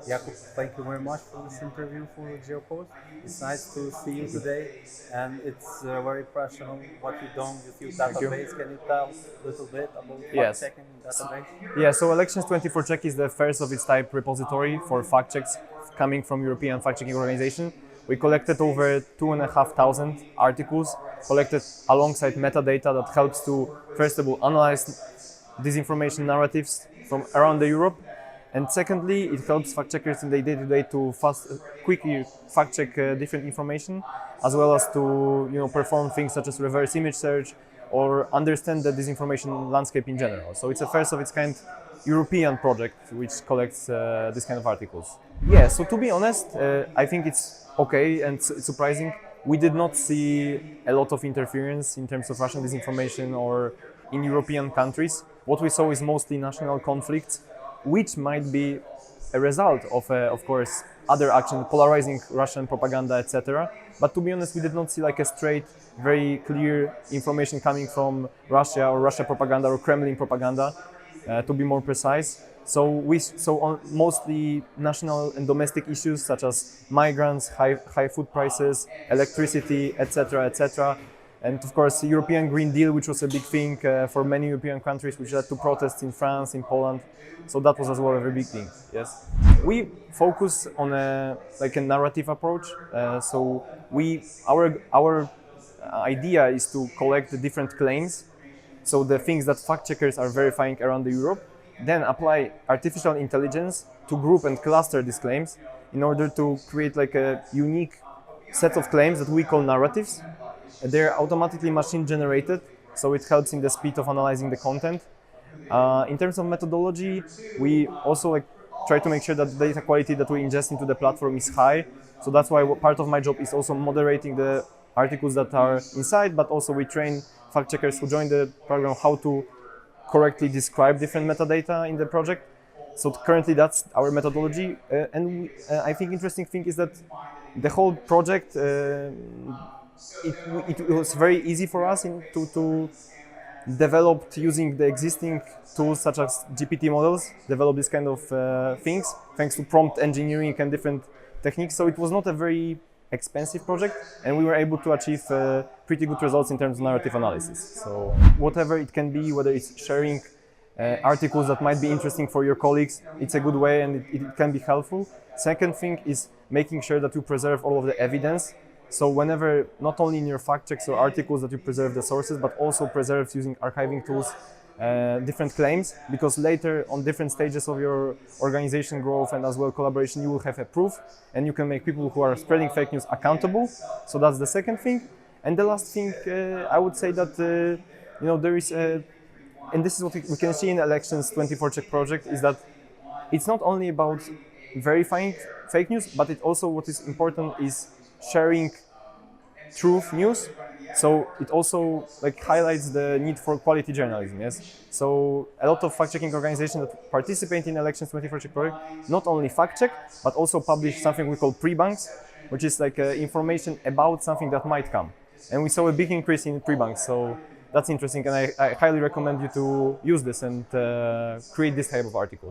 Jakub, thank you very much for this interview for Geopost. It's nice to see you today, and it's very personal what you've done with your database. Can you tell a little bit about Yes. fact-checking database? Yeah, so Elections24Check is the first of its type repository for fact checks coming from European fact-checking organization. We collected over 2,500 articles, collected alongside metadata that helps to, first of all, analyze disinformation narratives from around Europe. And secondly, it helps fact checkers in their day-to-day to quickly fact check different information, as well as to perform things such as reverse image search or understand the disinformation landscape in general. So it's a first of its kind European project which collects this kind of articles. Yeah, so to be honest, I think it's okay and it's surprising. We did not see a lot of interference in terms of Russian disinformation or in European countries. What we saw is mostly national conflicts, which might be a result of course, other action, polarizing Russian propaganda, etc. But to be honest, we did not see like a straight, very clear information coming from Russia or Russia propaganda or Kremlin propaganda, to be more precise. So we saw mostly national and domestic issues such as migrants, high food prices, electricity, etc., etc. And of course, the European Green Deal, which was a big thing for many European countries, which led to protests in France, in Poland. So that was as well a very big thing. Yes, we focus on a narrative approach. So our idea is to collect the different claims. So the things that fact checkers are verifying around Europe, then apply artificial intelligence to group and cluster these claims in order to create like a unique set of claims that we call narratives. They're automatically machine generated, so it helps in the speed of analyzing the content. In terms of methodology, we also try to make sure that the data quality that we ingest into the platform is high. So that's why part of my job is also moderating the articles that are inside, but also we train fact checkers who join the program how to correctly describe different metadata in the project. So currently that's our methodology. I think interesting thing is that the whole project, it was very easy for us to develop using the existing tools such as GPT models, develop this kind of things thanks to prompt engineering and different techniques. So it was not a very expensive project, and we were able to achieve pretty good results in terms of narrative analysis. So whatever it can be, whether it's sharing articles that might be interesting for your colleagues, it's a good way and it can be helpful. Second thing is making sure that you preserve all of the evidence. So whenever, not only in your fact checks or articles that you preserve the sources, but also preserve using archiving tools different claims, because later on different stages of your organization growth and as well collaboration, you will have a proof and you can make people who are spreading fake news accountable. So that's the second thing. And the last thing, I would say that there is and this is what we can see in Elections24Check project, is that it's not only about verifying fake news, but it also, what is important is sharing truth news. So it also highlights the need for quality journalism. Yes. So a lot of fact-checking organizations that participate in Elections24Check project not only fact-check, but also publish something we call pre-banks, which is information about something that might come. And we saw a big increase in pre-banks. So that's interesting, and I highly recommend you to use this and create this type of articles.